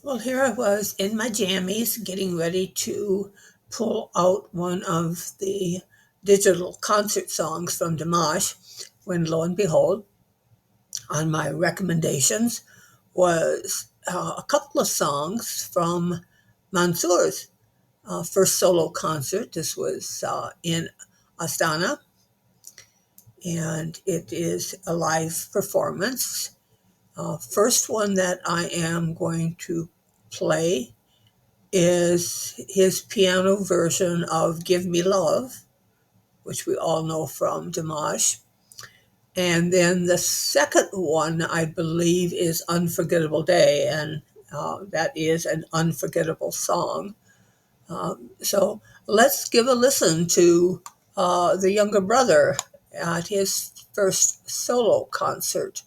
Well, here I was in my jammies getting ready to pull out one of the digital concert songs from Dimash when lo and behold, on my recommendations was a couple of songs from Mansur's first solo concert. This was in Astana, and it is a live performance. First one that I am going to play is his piano version of Give Me Love, which we all know from Dimash. And then the second one, I believe, is Unforgettable Day, and that is an unforgettable song. So let's give a listen to the younger brother at his first solo concert.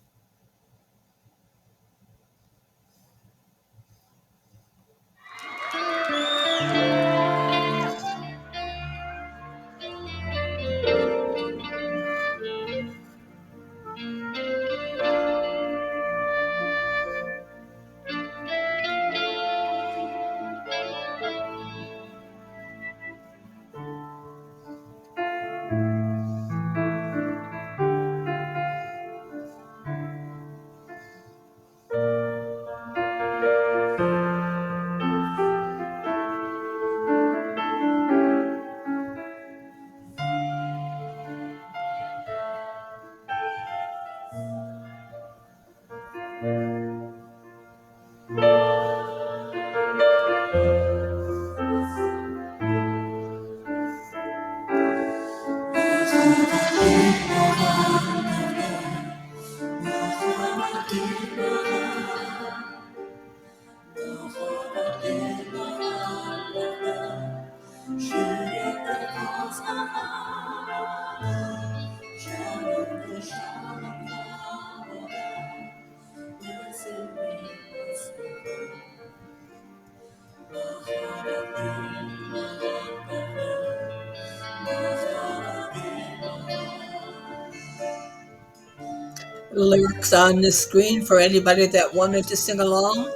Lyrics on the screen for anybody that wanted to sing along.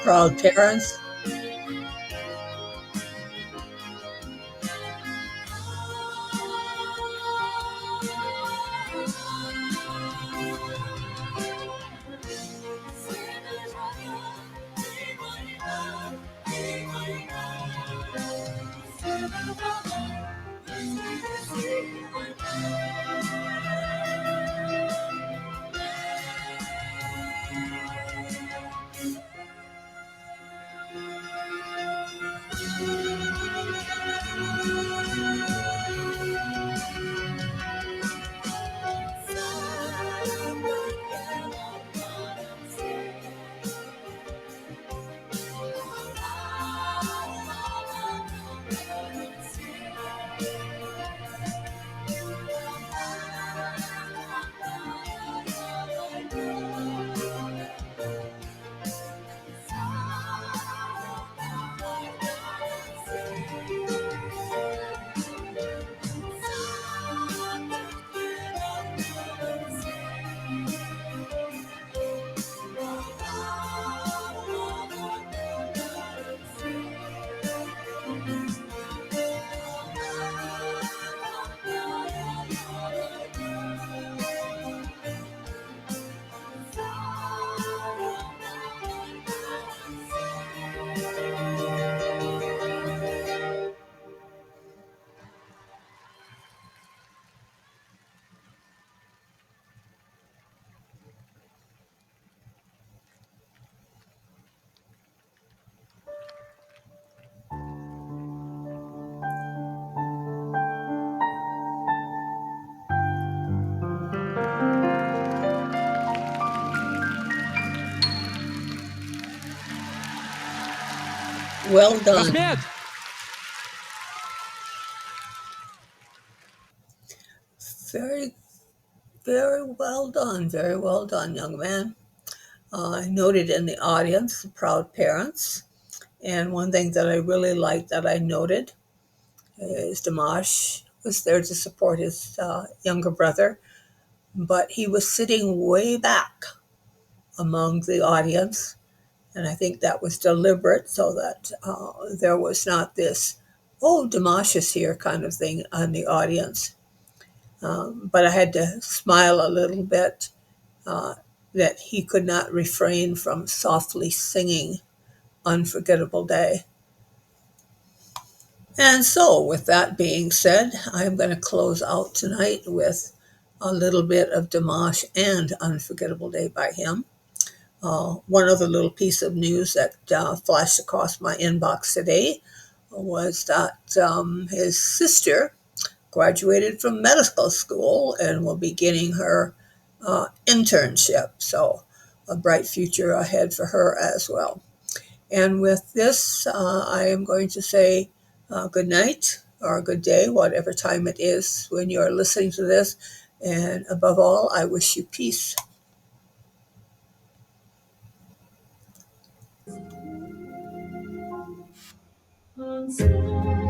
proud parents. Well done. Very, very well done. Very well done, young man. I noted in the audience proud parents. And one thing that I really liked that I noted is Dimash was there to support his younger brother, but he was sitting way back among the audience. And I think that was deliberate so that there was not this, oh, Dimash is here kind of thing on the audience. But I had to smile a little bit uh, that he could not refrain from softly singing Unforgettable Day. And so, with that being said, I'm going to close out tonight with a little bit of Dimash and Unforgettable Day by him. One other little piece of news that flashed across my inbox today was that his sister graduated from medical school and will be getting her internship. So, a bright future ahead for her as well. And with this, I am going to say good night or good day, whatever time it is when you're listening to this. And above all, I wish you peace. Mansur.